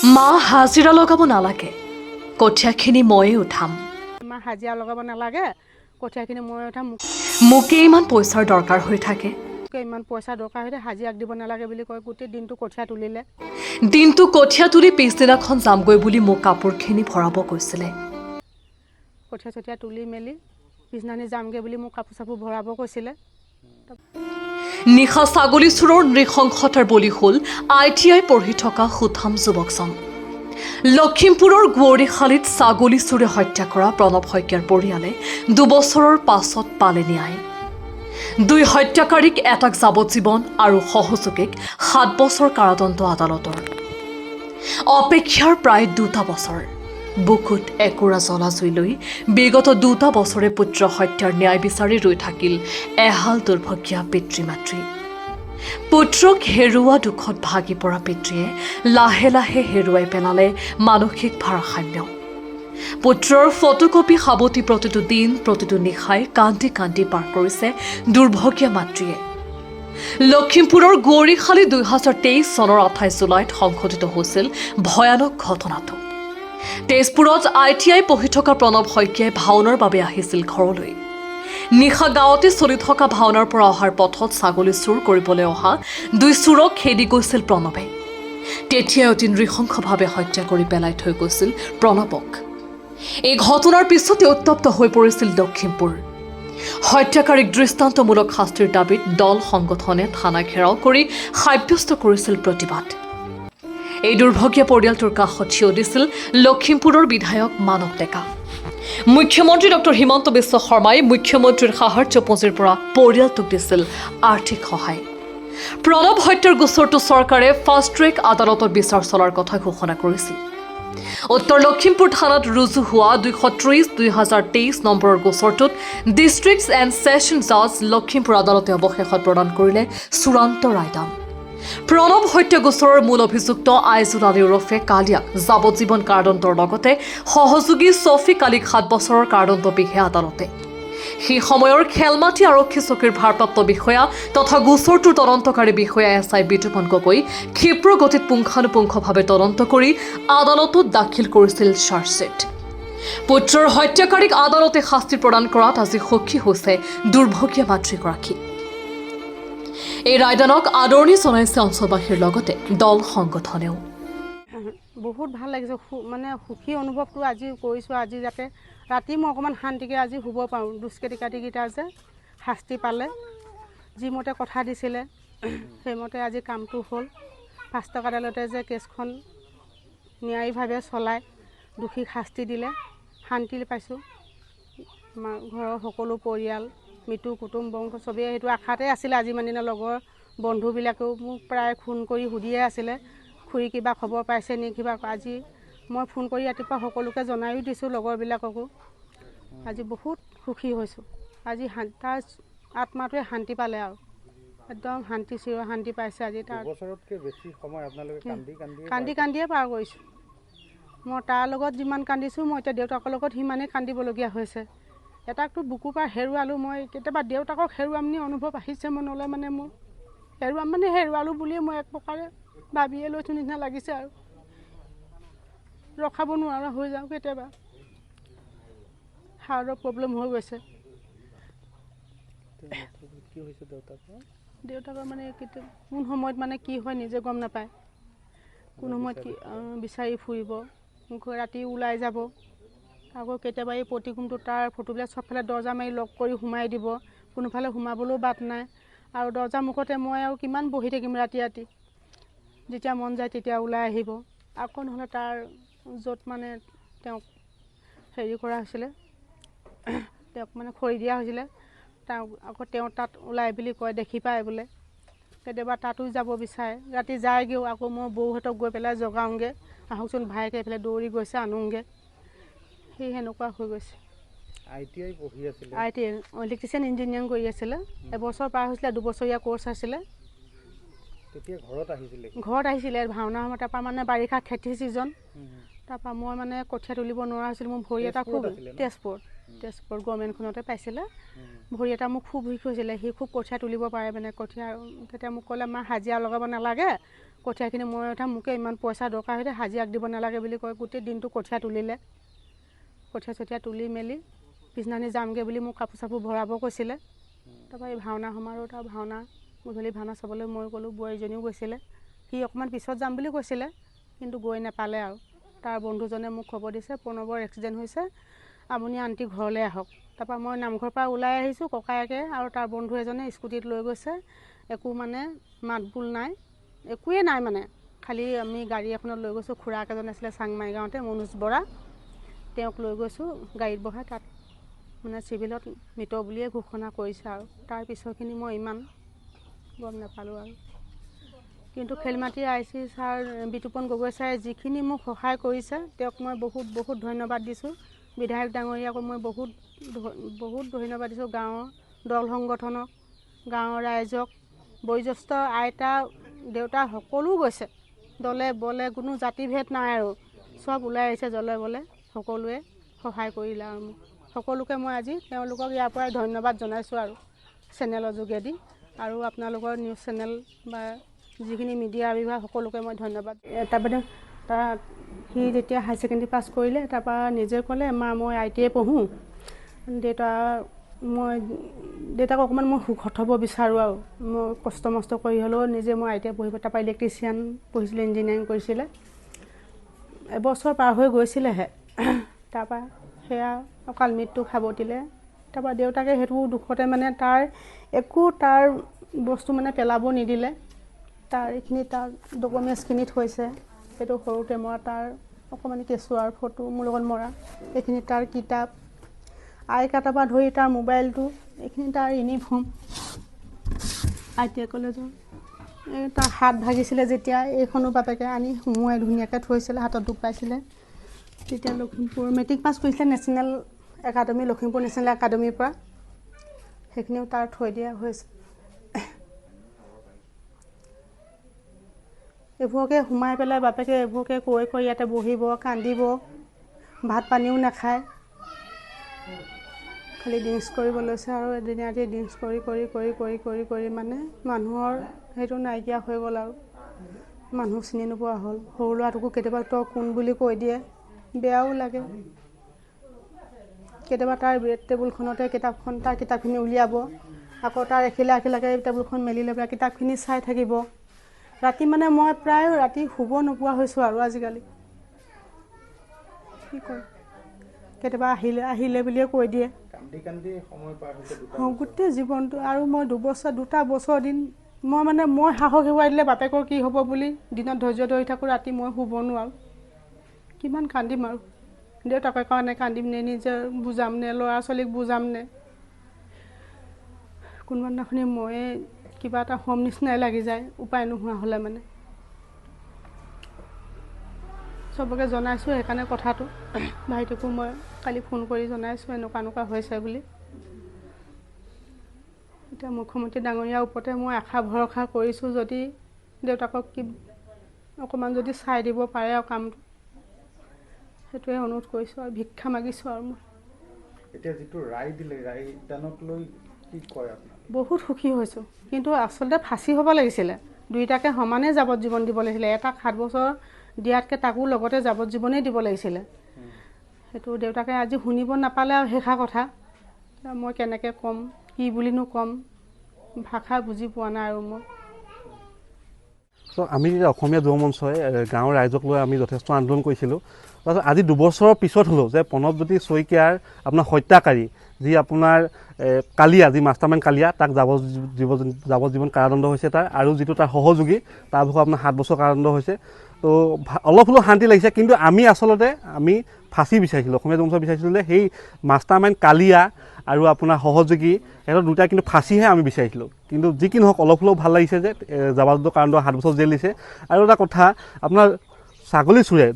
মা হাজিৰা লগাব নালাগে, কঠীয়াখিনি ময়ে উঠাম। মা হাজিৰা লগাব নালাগে, কঠীয়াখিনি ময়ে উঠাম। মোকে ইমান পইচাৰ দৰকাৰ হৈ থাকে। ইমান পইচা দৰকাৰ হৈ থাকে, হাজিৰাক দিব নালাগে বুলি কয়। গোটেই দিনটো কঠীয়া তুলিলে। দিনটো কঠীয়া তুলি পিছদিনাখন যামগৈ বুলি মোক কাপোৰখিনি ভৰাব কৈছিলে। কঠীয়া চঠীয়া তুলি মেলি পিছদিনাখনি যামগৈ বুলি মোক কাপোৰ চাপোৰ ভৰাব কৈছিলে। নিশা ছাগলী চোৰৰ নৃশংসতাৰ বলি হ'ল ITI পঢ়ি থকা সুঠাম যুৱকজন। লখিমপুৰৰ গুৱৰীশালীত ছাগলী চোৰে হত্যা কৰা প্ৰণৱ শইকীয়াৰ পৰিয়ালে 2 বছৰৰ পাছত পালে ন্যায়। 2 হত্যাকাৰীক এটাক যাৱজ্জীৱন আৰু সহযোগীক 7 বছৰ কাৰাদণ্ড আদালতৰ। অপেক্ষাৰ প্ৰায় 2টা বছৰ। বুকুত একুৰা জ্বলা জুই লৈ বিগত 2টা বছৰে পুত্ৰ হত্যাৰ ন্যায় বিচাৰি ৰৈ থাকিল এহাল দুৰ্ভগীয়া পিতৃ মাতৃ। পুত্ৰক হেৰুওৱা দুখত ভাগি পৰা পিতৃয়ে লাহে লাহে হেৰুৱাই পেলালে মানসিক ভাৰসাম্য। পুত্ৰৰ ফটোকপি সাৱটি প্ৰতিটো দিন প্ৰতিটো নিশাই কান্দি কান্দি পাৰ কৰিছে দুৰ্ভগীয়া মাতৃয়ে। লখিমপুৰৰ গুৱৰীশালী 2023 চনৰ 28 জুলাইত সংঘটিত হৈছিল ভয়ানক ঘটনাটো। তেজপুৰত ITI পঢ়ি থকা প্ৰণৱ শইকীয়াই ভাওনাৰ বাবে আহিছিল ঘৰলৈ। নিশা গাঁৱতে চলি থকা ভাওনাৰ পৰা অহাৰ পথত ছাগলী চুৰ কৰিবলৈ অহা 2 চোৰক খেদি গৈছিল প্ৰণৱে। তেতিয়াই অতি নৃশংসভাৱে হত্যা কৰি পেলাই থৈ গৈছিল প্ৰণৱক। এই ঘটনাৰ পিছতে উত্তপ্ত হৈ পৰিছিল লখিমপুৰ। হত্যাকাৰীক দৃষ্টান্তমূলক শাস্তিৰ দাবীত দল সংগঠনে থানা ঘেৰাও কৰি সাব্যস্ত কৰিছিল প্ৰতিবাদ। এই দুৰ্ভগীয়া পৰিয়ালটোৰ কাষত থিয় দিছিল লখিমপুৰৰ বিধায়ক মানৱ ডেকা। মুখ্যমন্ত্ৰী ডক্টৰ হিমন্ত বিশ্ব শৰ্মাই মুখ্যমন্ত্ৰীৰ সাহায্য পুঁজিৰ পৰা পৰিয়ালটোক দিছিল আৰ্থিক সহায়। প্ৰণৱ হত্যাৰ গোচৰটো চৰকাৰে ফাষ্ট ট্ৰেক আদালতত বিচাৰ চলাৰ কথা ঘোষণা কৰিছিল। উত্তৰ লখিমপুৰ থানাত ৰুজু হোৱা 230/2023 নম্বৰৰ গোচৰটোত ডিষ্ট্ৰিক্ট এণ্ড ছেছন জাজ লখিমপুৰ আদালতে অৱশেষত প্ৰদান কৰিলে চূড়ান্ত ৰায়দান। প্ৰণৱ হত্যা গোচৰৰ মূল অভিযুক্ত আইজুল আলী ওৰফে কালিয়াক যাৱজ্জীৱন কাৰাদণ্ডৰ লগতে সহযোগী ছফিক আলীক 7 বছৰৰ কাৰাদণ্ড বিহে আদালতে। সেই সময়ৰ খেলমাটি আৰক্ষী চকীৰ ভাৰপ্ৰাপ্ত বিষয়া তথা গোচৰটোৰ তদন্তকাৰী বিষয়া SI বিতুপন গগৈ ক্ষীপ্ৰ গতিত পুংখানুপুংখভাৱে তদন্ত কৰি আদালতত দাখিল কৰিছিল চাৰ্জশ্বিট। পুত্ৰৰ হত্যাকাৰীক আদালতে শাস্তি প্ৰদান কৰাত আজি সুখী হৈছে দুৰ্ভগীয়া মাতৃগৰাকী। এই ৰায়দানক আদৰণি জনাইছে অঞ্চলবাসীৰ লগতে দল সংগঠনেও। বহুত ভাল লাগিছে, মানে সুখী অনুভৱটো আজি কৰিছোঁ। আজি যাতে ৰাতি মই অকণমান শান্তিকৈ আজি শুব পাৰোঁ। দুষ্কৃতিকাৰীকেইটা যে শাস্তি পালে, যিমতে কথা দিছিলে সেইমতে আজি কামটো হ'ল। ফাষ্টক আদালতে যে কেছখন ন্যায়ীভাৱে চলাই দোষীক শাস্তি দিলে, শান্তি পাইছোঁ। আমাৰ ঘৰৰ সকলো পৰিয়াল, মৃত্যু কুটুম বংশ চবেই সেইটো আশাতে আছিলে। আজি মানে লগৰ বন্ধুবিলাকেও মোক প্ৰায় ফোন কৰি সুধিয়ে আছিলে, খুৰী কিবা খবৰ পাইছে নি কিবা। আজি মই ফোন কৰি ৰাতিপুৱা সকলোকে জনায়ো দিছোঁ, লগৰবিলাককো। আজি বহুত সুখী হৈছোঁ। আজি তাৰ আত্মাটোৱে শান্তি পালে আৰু একদম শান্তি চিৰ শান্তি পাইছে। আজি তাৰ কান্দি কান্দিয়ে পাৰ কৰিছোঁ। মই তাৰ লগত যিমান কান্দিছোঁ, মই এতিয়া দেউতাকৰ লগত সিমানেই কান্দিবলগীয়া হৈছে। এটাকতো বুকুৰ পৰা হেৰুৱালোঁ। মই কেতিয়াবা দেউতাকক হেৰুৱাম নি অনুভৱ আহিছে মনলৈ। মানে মোৰ হেৰুৱালোঁ বুলিয়ে মই এক প্ৰকাৰে ভাবিয়ে লৈছোঁ নিচিনা লাগিছে আৰু ৰখাব নোৱাৰা হৈ যাওঁ। কেতিয়াবা হাৰ্টৰ প্ৰব্লেম হৈ গৈছে। দেউতাকৰ মানে কেতিয়াবা কোন সময়ত মানে কি হয় নিজে গম নাপায়। কোন সময়ত কি বিচাৰি ফুৰিব, ৰাতি ওলাই যাব। আকৌ কেতিয়াবা এই প্ৰতিকূমটো তাৰ ফটোবিলাক চবফালে দৰ্জা মাৰি লক কৰি সোমাই দিব, কোনোফালে সোমাবলৈও বাট নাই। আৰু দৰ্জা মুখতে মই আৰু কিমান বহি থাকিম ৰাতি ৰাতি। যেতিয়া মন যায় তেতিয়া ওলাই আহিব। আকৌ নহ'লে তাৰ য'ত মানে তেওঁক হেৰি কৰা হৈছিলে, তেওঁক মানে খৰি দিয়া হৈছিলে, আকৌ তেওঁ তাত ওলাই বুলি কয়, দেখি পায় বোলে। কেতিয়াবা তাতো যাব বিচাৰে, ৰাতি যায়গৈও। আকৌ মই বৌহঁতক গৈ পেলাই জগাওঁগৈ, আহকচোন ভাইকে এইফালে দৌৰি গৈছে আনোগৈ। সেই সেনেকুৱা হৈ গৈছে। ITI পঢ়ি আছিলে, ITI ইলেক্ট্ৰিচিয়ান ইঞ্জিনিয়াৰিং কৰি আছিলে। এবছৰ পাৰ হৈছিলে, 2 বছৰীয়া কোৰ্চ আছিলে। তেতিয়া ঘৰত আহিছিলে ভাওনা সময়ত। তাৰপৰা মানে বাৰিষা খেতিৰ ছিজন, তাৰপৰা মই মানে কঠীয়া তুলিব নোৱাৰা হৈছিলোঁ। মোৰ ভৰি এটা খুব তেজপুৰ গভৰ্ণমেণ্টখনতে পাইছিলে। ভৰি এটা মোক খুব বিষ হৈছিলে। সি খুব কঠীয়া তুলিব পাৰে মানে কঠীয়া। তেতিয়া মোক ক'লে, মা হাজিৰা লগাব নালাগে, কঠীয়াখিনি মই উঠা মোকে ইমান পইচা দৰকাৰ হৈছে হাজিৰাক দিব নালাগে বুলি কয় গোটেই দিনটো কঠীয়া তুলিলে কঠীয়া চঠীয়া তুলি মেলি পিছদিনাখনি যামগৈ বুলি মোক কাপোৰ চাপোৰ ভৰাব কৈছিলে তাৰপৰা এই ভাওনা সমাৰোহত আৰু ভাওনা গধূলি ভাওনা চাবলৈ মই গ'লোঁ বোৱাৰীজনীও গৈছিলে সি অকণমান পিছত যাম বুলি কৈছিলে কিন্তু গৈ নাপালে আৰু তাৰ বন্ধুজনে মোক খবৰ দিছে প্ৰণৱৰ এক্সিডেণ্ট হৈছে আপুনি আণ্টি ঘৰলৈ আহক তাৰপৰা মই নামঘৰৰ পৰা ওলাই আহিছোঁ ককায়েকে আৰু তাৰ বন্ধু এজনে স্কুটিত লৈ গৈছে একো মানে মাত বোল নাই একোৱে নাই মানে খালি আমি গাড়ী এখনত লৈ গৈছোঁ খুৰাক এজন আছিলে চাংমাই গাঁৱতে মনোজ বৰা তেওঁক লৈ গৈছোঁ গাড়ীত বহাই তাত মানে চিভিলত মৃত বুলিয়ে ঘোষণা কৰিছে আৰু তাৰ পিছৰখিনি মই ইমান গম নাপালোঁ আৰু কিন্তু Khelmati I C sir Bitupan Gogoi ছাৰে যিখিনি মোক সহায় কৰিছে তেওঁক মই বহুত বহুত ধন্যবাদ দিছোঁ বিধায়ক ডাঙৰীয়াকো মই বহুত ধন্যবাদ দিছোঁ গাঁৱৰ দল সংগঠনক গাঁৱৰ ৰাইজক বয়োজ্যেষ্ঠ আইতা দেউতা সকলো গৈছে দলে বলে কোনো জাতিভেদ নাই আৰু চব ওলাই আহিছে জলে বলে সকলোৱে সহায় কৰিলে আৰু মোক সকলোকে মই আজি তেওঁলোকক ইয়াৰ পৰাই ধন্যবাদ জনাইছোঁ আৰু চেনেলৰ যোগেদি আৰু আপোনালোকৰ নিউজ চেনেল বা যিখিনি মিডিয়া বিভাগ সকলোকে মই ধন্যবাদ তাৰপৰা সি যেতিয়া হাই ছেকেণ্ডেৰী পাছ কৰিলে তাৰপৰা নিজে ক'লে মা মই ITI পঢ়োঁ দেউতাক অকণমান মই সুখত হ'ব বিচাৰোঁ আৰু মই কষ্ট মষ্ট কৰি হ'লেও নিজে মই ITI পঢ়িব তাৰপৰা ইলেক্ট্ৰিচিয়ান পঢ়িছিলে ইঞ্জিনিয়াৰিং কৰিছিলে এবছৰ পাৰ হৈ গৈছিলেহে তাৰপৰা সেয়া অকাল মৃত্যু সাৱটিলে তাৰপৰা দেউতাকে সেইটো দুখতে মানে তাৰ বস্তু মানে পেলাব নিদিলে তাৰ এইখিনি তাৰ ডকুমেণ্টছখিনি থৈছে সেইটো সৰুতে মৰা তাৰ অকণমানি কেঁচুৱাৰ ফটো মোৰ লগত মৰা এইখিনি তাৰ কিতাপ আই কাৰ্ডৰ পৰা ধৰি তাৰ মোবাইলটো এইখিনি তাৰ ইউনিফৰ্ম ITI কলেজৰ তাৰ হাত ভাগিছিলে যেতিয়া এইখনো বাপেকে আনি সুমুৱাই ধুনীয়াকৈ থৈছিলে হাতত দুখ পাইছিলে তেতিয়া লখিমপুৰ মেট্ৰিক পাছ কৰিছিলে নেশ্যনেল একাডেমি লখিমপুৰ নেশ্যনেল একাডেমিৰ পৰা সেইখিনিও তাৰ থৈ দিয়া হৈছে এইবোৰকে সোমাই পেলাই বাপেকে এইবোৰকে কৈ ইয়াতে বহিব কান্দিব ভাত পানীও নাখায় খালি ড্ৰিংকছ কৰিব লৈছে আৰু এদিন ৰাতি ড্ৰিংকছ কৰি মানে মানুহৰ সেইটো নাইকিয়া হৈ গ'ল আৰু মানুহ চিনি নোপোৱা হ'ল সৰু ল'ৰাটোকো কেতিয়াবা তই কোন বুলি কৈ দিয়ে বেয়াও লাগে কেতিয়াবা তাৰ বেড টেবুলখনতে তাৰ কিতাপখিনি উলিয়াব আকৌ তাৰ এখিলাকে টেবুলখন মেলি লৈ পেলাই কিতাপখিনি চাই থাকিব ৰাতি মানে মই প্ৰায় ৰাতি শুব নোপোৱা হৈছোঁ আৰু আজিকালি কি কয় কেতিয়াবা আহিলে বুলিয়ে কৈ দিয়ে গোটেই জীৱনটো আৰু মই দুটা বছৰ দিন মই সাহস হেৰুৱাই দিলে বাপেকৰ কি হ'ব বুলি দিনত ধৈৰ্য ধৰি থাকোঁ ৰাতি মই শুব নোৱাৰোঁ কিমান কান্দিম আৰু দেউতাকৰ কাৰণে কান্দিম নে নিজে বুজাম নে ল'ৰা ছোৱালীক বুজাম নে কোনোবা দিনাখনি ময়ে কিবা এটা হোম নিচিনাই লাগি যায় উপায় নোহোৱা হ'লে মানে চবকে জনাইছোঁ সেইকাৰণে কথাটো ভাইটিকো মই কালি ফোন কৰি জনাইছোঁ এনেকুৱা হৈছে বুলি এতিয়া মুখ্যমন্ত্ৰী ডাঙৰীয়াৰ ওপৰতে মই আশা ভৰসা কৰিছোঁ যদি দেউতাকক অকণমান যদি চাই দিব পাৰে আৰু কামটো সেইটোৱে অনুৰোধ কৰিছোঁ আৰু ভিক্ষা মাগিছোঁ আৰু মই এতিয়া যিটো ৰায় দিলে ৰায়দানক লৈ কি কয় আপুনি বহুত সুখী হৈছোঁ কিন্তু আচলতে ফাঁচি হ'ব লাগিছিলে দুইটাকে সমানে যাৱজ্জীৱন দিব লাগিছিলে এটাক 7 বছৰ দিয়াতকৈ তাকো লগতে যাৱজ্জীৱনেই দিব লাগিছিলে সেইটো দেউতাকে আজি শুনিব নাপালে আৰু শেষা কথা মই কেনেকৈ ক'ম কি বুলিনো ক'ম ভাষা বুজি পোৱা নাই আৰু মই আমি অসমীয়া যুৱ মঞ্চই গাঁৱৰ ৰাইজক লৈ আমি যথেষ্ট আন্দোলন কৰিছিলোঁ তাৰপিছত আজি 2 বছৰৰ পিছত হ'লেও যে প্ৰণৱজ্যোতি শইকীয়াৰ আপোনাৰ হত্যাকাৰী যি আপোনাৰ কালিয়া যি মাষ্টাৰমাইণ্ড কালিয়া তাক যাৱজ্জীৱন কাৰাদণ্ড হৈছে তাৰ আৰু যিটো তাৰ সহযোগী তাৰ ভাগৰ আপোনাৰ 7 বছৰ কাৰাদণ্ড হৈছে তো অলপ হ'লেও শান্তি লাগিছে কিন্তু আমি আচলতে ফাঁচি বিচাৰিছিলোঁ অসমীয়া যুৱ মঞ্চই বিচাৰিছিলোঁ যে সেই মাষ্টাৰমাইণ্ড কালিয়া আৰু আপোনাৰ সহযোগী সিহঁতৰ দুটা কিন্তু ফাঁচিহে আমি বিচাৰিছিলোঁ কিন্তু যি কি নহওক অলপ হ'লেও ভাল লাগিছে যে যাৱজ্জীৱন কাৰাদণ্ড 7 বছৰ জেল দিছে আৰু এটা কথা আপোনাৰ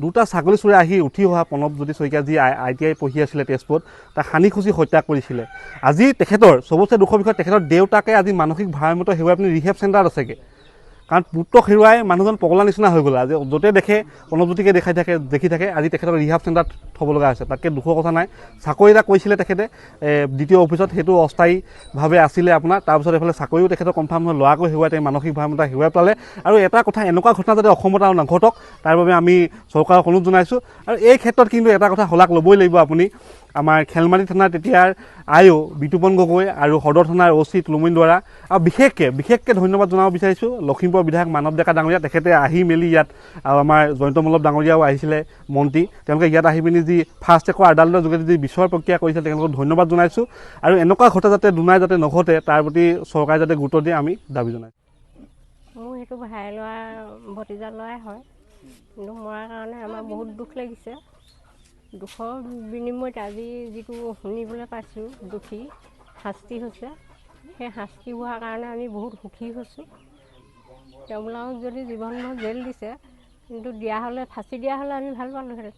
দুটা ছাগলী চোৰে আহি উঠি অহা প্ৰণৱজ্যোতি শইকীয়া যি ITI পঢ়ি আছিলে তেজপুৰত তাক সানি খুচি হত্যা কৰিছিলে আজি তেখেতৰ চবতছে দুখৰ বিষয় তেখেতৰ দেউতাকে আজি মানসিক ভাৰসাম্যতা হেৰুৱাই আপুনি ৰিহেব চেণ্টাৰত আছেগৈ কাৰণ পুত্ৰক হেৰুৱাই মানুহজন পগলা নিচিনা হৈ গ'ল। আজি য'তে দেখে প্ৰণৱজ্যোতিকে দেখি থাকে আজি তেখেতক ৰিহাব চেণ্টাৰত থ'ব লগা হৈছে। তাতকৈ দুখৰ কথা নাই। চাকৰি এটা কৰিছিলে তেখেতে দ্বিতীয় অফিচত, সেইটো অস্থায়ীভাৱে আছিলে আপোনাৰ। তাৰপিছত এইফালে চাকৰিও তেখেতৰ কনফাৰ্ম হৈ ল'ৰাকো হেৰুৱাই তেওঁ মানসিক ভাৰমতা হেৰুৱাই পেলালে। আৰু এটা কথা, এনেকুৱা ঘটনা যাতে অসমত আৰু নঘটক তাৰ বাবে আমি চৰকাৰক অনুৰোধ জনাইছোঁ। আৰু এই ক্ষেত্ৰত কিন্তু এটা কথা শলাগ ল'বই লাগিব আপুনি, আমাৰ খেলমাৰী থানাৰ তেতিয়াৰ আইঅ' বিতুপন গগৈ আৰু সদৰ থানাৰ অ' চি তুলমণি দুৱৰা, আৰু বিশেষকৈ ধন্যবাদ জনাব বিচাৰিছোঁ লখিমপুৰৰ বিধায়ক মানৱ ডেকা ডাঙৰীয়া। তেখেতে আহি মেলি ইয়াত, আৰু আমাৰ জয়ন্ত মল্লভ ডাঙৰীয়াও আহিছিলে মন্ত্ৰী, তেওঁলোকে ইয়াত আহি পিনি যি ফাষ্ট ট্ৰেকৰ আদালতৰ যোগেদি যি বিচাৰ প্ৰক্ৰিয়া কৰিছে তেওঁলোকক ধন্যবাদ জনাইছোঁ। আৰু এনেকুৱা ঘটনা যাতে দুনাই যাতে নঘটে তাৰ প্ৰতি চৰকাৰে যাতে গুৰুত্ব দিয়ে আমি দাবী জনাইছোঁ। মোৰ সেইটো ভাই ল'ৰা ভতিজা ল'ৰাই হয়, কিন্তু মৰাৰ কাৰণে আমাৰ বহুত দুখ লাগিছে। দুখৰ বিনিময়ত আজি যিটো শুনিবলৈ পাইছোঁ দোষী শাস্তি হৈছে, সেই শাস্তি হোৱাৰ কাৰণে আমি বহুত সুখী হৈছোঁ। তেওঁবিলাকক যদি জীৱনভৰ জেল দিছে, কিন্তু দিয়া হ'লে ফাঁচি দিয়া হ'লে আমি ভাল পালোঁহেঁতেন।